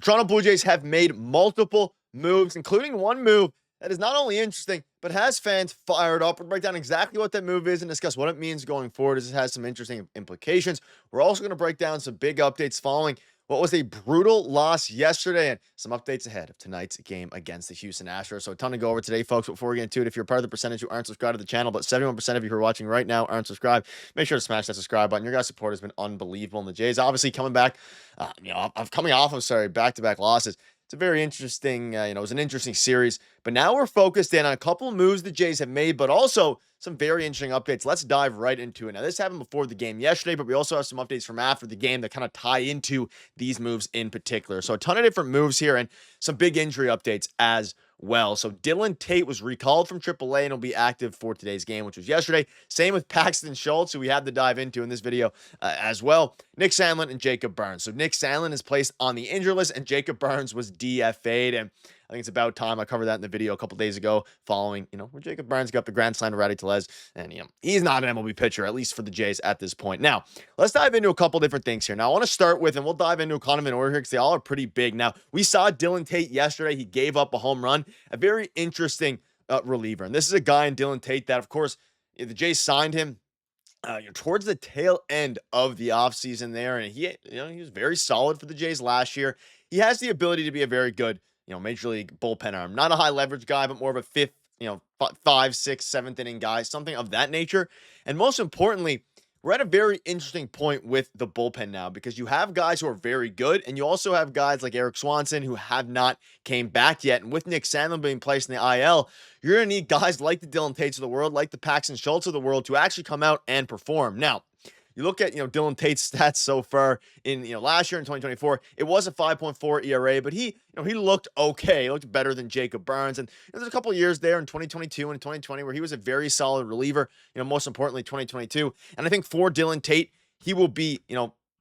The Toronto Blue Jays have made multiple moves, including one move that is not only interesting, but has fans fired up. We'll break down exactly what that move is and discuss what it means going forward, as it has some interesting implications. We're also going to break down some big updates following what was a brutal loss yesterday and some updates ahead of tonight's game against the Houston Astros. So a ton to go over today, folks. Before we get into it, if you're part of the percentage who aren't subscribed to the channel, but 71% of you who are watching right now aren't subscribed, make sure to smash that subscribe button. Your guys' support has been unbelievable. And the Jays obviously coming back, coming off of, back-to-back losses. It's a very interesting, it was an interesting series. But now we're focused in on a couple of moves the Jays have made, but also some very interesting updates. Let's dive right into it. Now, this happened before the game yesterday, but we also have some updates from after the game that kind of tie into these moves in particular. So a ton of different moves here and some big injury updates as well. So Dylan Tate was recalled from AAA and will be active for today's game, which was yesterday. Same with Paxton Schultz, who we had to dive into in this video as well. Nick Sandlin and Jacob Burns. So Nick Sandlin is placed on the injured list and Jacob Burns was DFA'd. And I think it's about time. I covered that in the video a couple days ago following, where Jacob Burns got the grand slam to Rowdy Tellez. And, he's not an MLB pitcher, at least for the Jays at this point. Now, let's dive into a couple different things here. Now, I want to start with, and we'll dive into kind of an order here because they all are pretty big. Now, we saw Dylan Tate yesterday. He gave up a home run, a very interesting reliever. And this is a guy in Dylan Tate that, of course, the Jays signed him towards the tail end of the offseason there. And he was very solid for the Jays last year. He has the ability to be a very good major league bullpen arm. Not a high leverage guy, but more of a fifth, 5th, 6th, 7th inning guy, something of that nature. And most importantly, we're at a very interesting point with the bullpen now because you have guys who are very good, and you also have guys like Eric Swanson who have not came back yet. And with Nick Sandlin being placed in the IL, you're going to need guys like the Dylan Tates of the world, like the Paxton Schultz of the world to actually come out and perform. Now, you look at, Dylan Tate's stats so far in, last year in 2024, it was a 5.4 ERA, but he looked okay. He looked better than Jacob Burns. And there's a couple of years there in 2022 and 2020 where he was a very solid reliever, most importantly, 2022. And I think for Dylan Tate, he will be,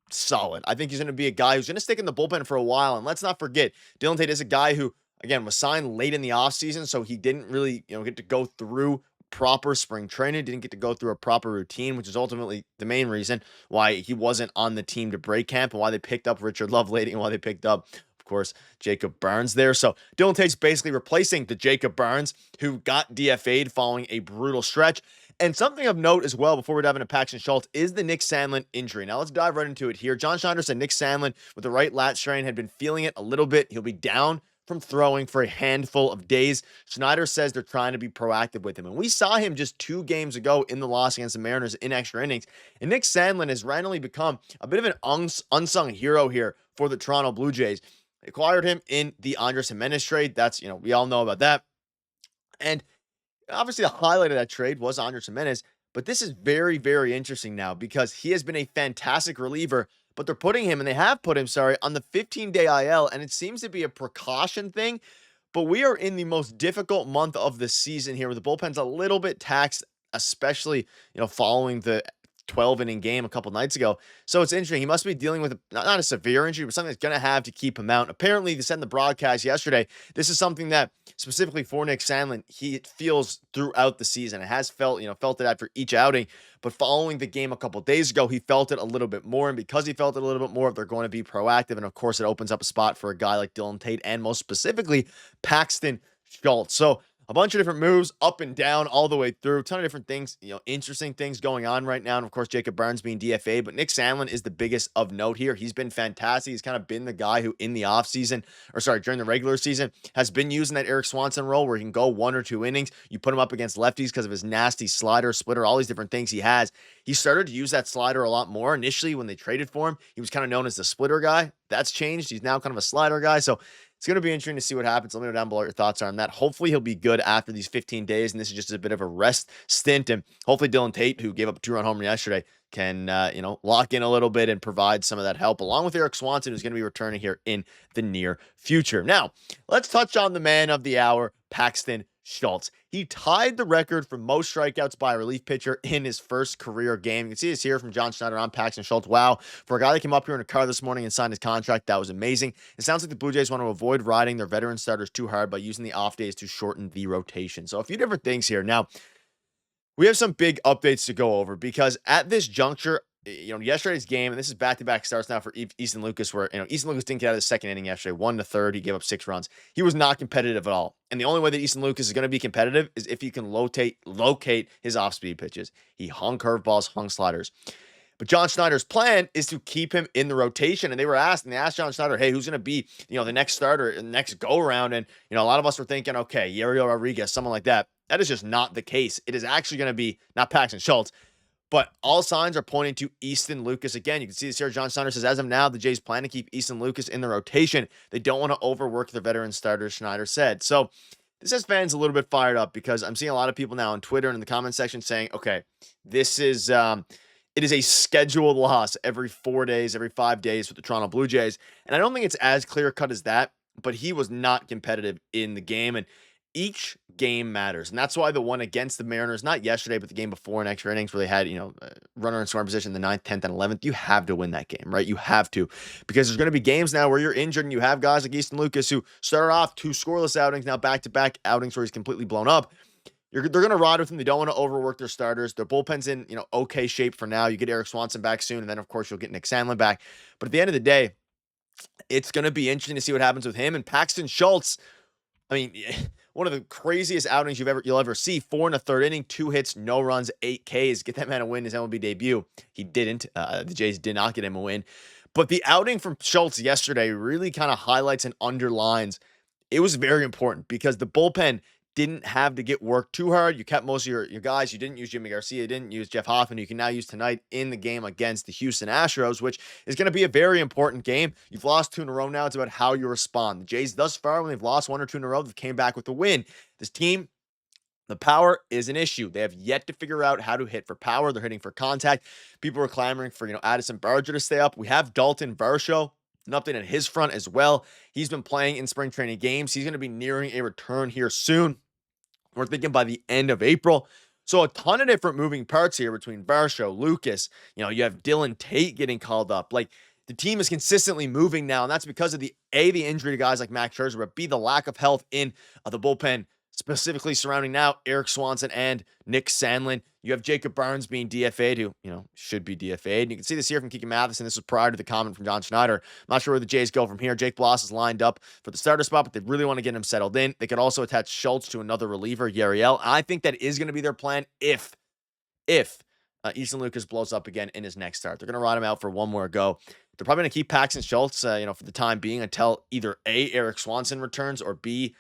solid. I think he's going to be a guy who's going to stick in the bullpen for a while. And let's not forget, Dylan Tate is a guy who, again, was signed late in the offseason, so he didn't really, get to go through proper spring training, didn't get to go through a proper routine, which is ultimately the main reason why he wasn't on the team to break camp and why they picked up Richard Lovelady and why they picked up, of course, Jacob Burns there. So Dylan Tate's basically replacing the Jacob Burns who got DFA'd following a brutal stretch. And something of note as well, before we dive into Paxton Schultz, is the Nick Sandlin injury. Now let's dive right into it here. John Schneider said Nick Sandlin with the right lat strain had been feeling it a little bit. He'll be down from throwing for a handful of days. Schneider says they're trying to be proactive with him. And we saw him just 2 games ago in the loss against the Mariners in extra innings. And Nick Sandlin has randomly become a bit of an unsung hero here for the Toronto Blue Jays. They acquired him in the Andres Gimenez trade. That's, we all know about that. And obviously the highlight of that trade was Andres Gimenez. But this is very, very interesting now because he has been a fantastic reliever, but they're putting him, and they have put him, on the 15-day IL, and it seems to be a precaution thing, but we are in the most difficult month of the season here where the bullpen's a little bit taxed, especially, following the 12-inning game a couple nights ago. So it's interesting. He must be dealing with not a severe injury, but something that's going to have to keep him out. Apparently, they said in the broadcast yesterday, this is something that specifically for Nick Sandlin, he feels throughout the season. It has felt it after each outing, but following the game a couple days ago, he felt it a little bit more. And because he felt it a little bit more, they're going to be proactive. And of course, it opens up a spot for a guy like Dylan Tate and most specifically Paxton Schultz. So a bunch of different moves up and down all the way through. A ton of different things, interesting things going on right now. And of course, Jacob Burns being DFA, but Nick Sandlin is the biggest of note here. He's been fantastic. He's kind of been the guy who in the offseason, during the regular season, has been using that Eric Swanson role where he can go 1 or 2 innings. You put him up against lefties because of his nasty slider, splitter, all these different things he has. He started to use that slider a lot more. Initially, when they traded for him, he was kind of known as the splitter guy. That's changed. He's now kind of a slider guy. So it's going to be interesting to see what happens. Let me know down below what your thoughts are on that. Hopefully he'll be good after these 15 days, and this is just a bit of a rest stint. And hopefully Dylan Tate, who gave up a 2-run homer yesterday, can, lock in a little bit and provide some of that help, along with Eric Swanson, who's going to be returning here in the near future. Now, let's touch on the man of the hour, Paxton Schultz. He tied the record for most strikeouts by a relief pitcher in his first career game. You can see this here from John Schneider on Paxton Schultz. Wow. For a guy that came up here in a car this morning and signed his contract, that was amazing. It sounds like the Blue Jays want to avoid riding their veteran starters too hard by using the off days to shorten the rotation. So a few different things here. Now, we have some big updates to go over because at this juncture, Yesterday's game, and this is back-to-back starts now for Easton Lucas, where, Easton Lucas didn't get out of the second inning yesterday, 1-3rd. He gave up 6 runs. He was not competitive at all. And the only way that Easton Lucas is going to be competitive is if he can locate his off-speed pitches. He hung curveballs, hung sliders. But John Schneider's plan is to keep him in the rotation. And they asked John Schneider, hey, who's going to be, the next starter, the next go-around? And, a lot of us were thinking, okay, Yariel Rodriguez, someone like that. That is just not the case. It is actually going to be not Paxton Schultz, but all signs are pointing to Easton Lucas again. You can see this here. John Schneider says, as of now, the Jays plan to keep Easton Lucas in the rotation. They don't want to overwork their veteran starters, Schneider said. So this has fans a little bit fired up because I'm seeing a lot of people now on Twitter and in the comment section saying, okay, this is it is a scheduled loss every 4 days, every 5 days for the Toronto Blue Jays. And I don't think it's as clear cut as that, but he was not competitive in the game. And each game matters. And that's why the one against the Mariners, not yesterday, but the game before in extra innings where they had, runner in scoring position in the 9th, 10th, and 11th, you have to win that game, right? You have to. Because there's going to be games now where you're injured and you have guys like Easton Lucas who started off 2 scoreless outings, now back-to-back outings where he's completely blown up. They're going to ride with him. They don't want to overwork their starters. Their bullpen's in, okay shape for now. You get Erik Swanson back soon, and then, of course, you'll get Nick Sandlin back. But at the end of the day, it's going to be interesting to see what happens with him. And Paxton Schultz, I mean, one of the craziest outings you'll ever see. 4 1/3 inning, 2 hits, no runs, 8 Ks. Get that man a win, his MLB debut. He didn't. The Jays did not get him a win. But the outing from Schultz yesterday really kind of highlights and underlines it was very important because the bullpen didn't have to get worked too hard. You kept most of your guys. You didn't use Jimmy Garcia. You didn't use Jeff Hoffman. You can now use tonight in the game against the Houston Astros, which is going to be a very important game. You've lost 2 in a row now. It's about how you respond. The Jays thus far, when they've lost 1 or 2 in a row, they've came back with a win. This team, the power is an issue. They have yet to figure out how to hit for power. They're hitting for contact. People are clamoring for, Addison Barger to stay up. We have Dalton Varsho. An update on his front as well. He's been playing in spring training games. He's going to be nearing a return here soon. We're thinking by the end of April. So a ton of different moving parts here between Varsho, Lucas. You have Dylan Tate getting called up. Like, the team is consistently moving now, and that's because of the injury to guys like Max Scherzer, but B, the lack of health in the bullpen, specifically surrounding now Erik Swanson and Nick Sandlin. You have Jacob Barnes being DFA'd, who, should be DFA'd. And you can see this here from Kiki Matheson. This was prior to the comment from John Schneider. I'm not sure where the Jays go from here. Jake Bloss is lined up for the starter spot, but they really want to get him settled in. They could also attach Schultz to another reliever, Yariel. And I think that is going to be their plan if Easton Lucas blows up again in his next start. They're going to ride him out for one more go. They're probably going to keep Paxton Schultz, for the time being until either A, Erik Swanson returns, or B,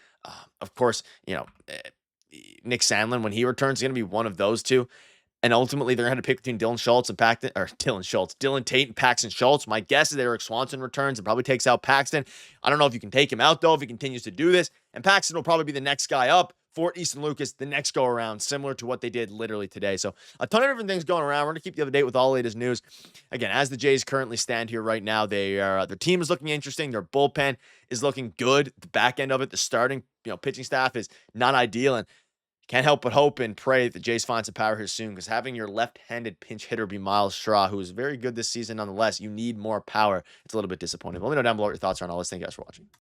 of course, Nick Sandlin, when he returns, is going to be one of those two. And ultimately, they're going to have to pick between Dylan Tate and Paxton Schultz. My guess is that Erik Swanson returns and probably takes out Paxton. I don't know if you can take him out, though, if he continues to do this. And Paxton will probably be the next guy up for Easton Lucas the next go around, similar to what they did literally today. So a ton of different things going around. We're going to keep you up to date with all the latest news. Again, as the Jays currently stand here right now, their team is looking interesting. Their bullpen is looking good. The back end of it, the starting pitching staff is not ideal. And can't help but hope and pray that the Jays find some power here soon, because having your left-handed pinch hitter be Miles Straw, who is very good this season nonetheless, you need more power. It's a little bit disappointing. Let me know down below what your thoughts are on all this. Thank you guys for watching.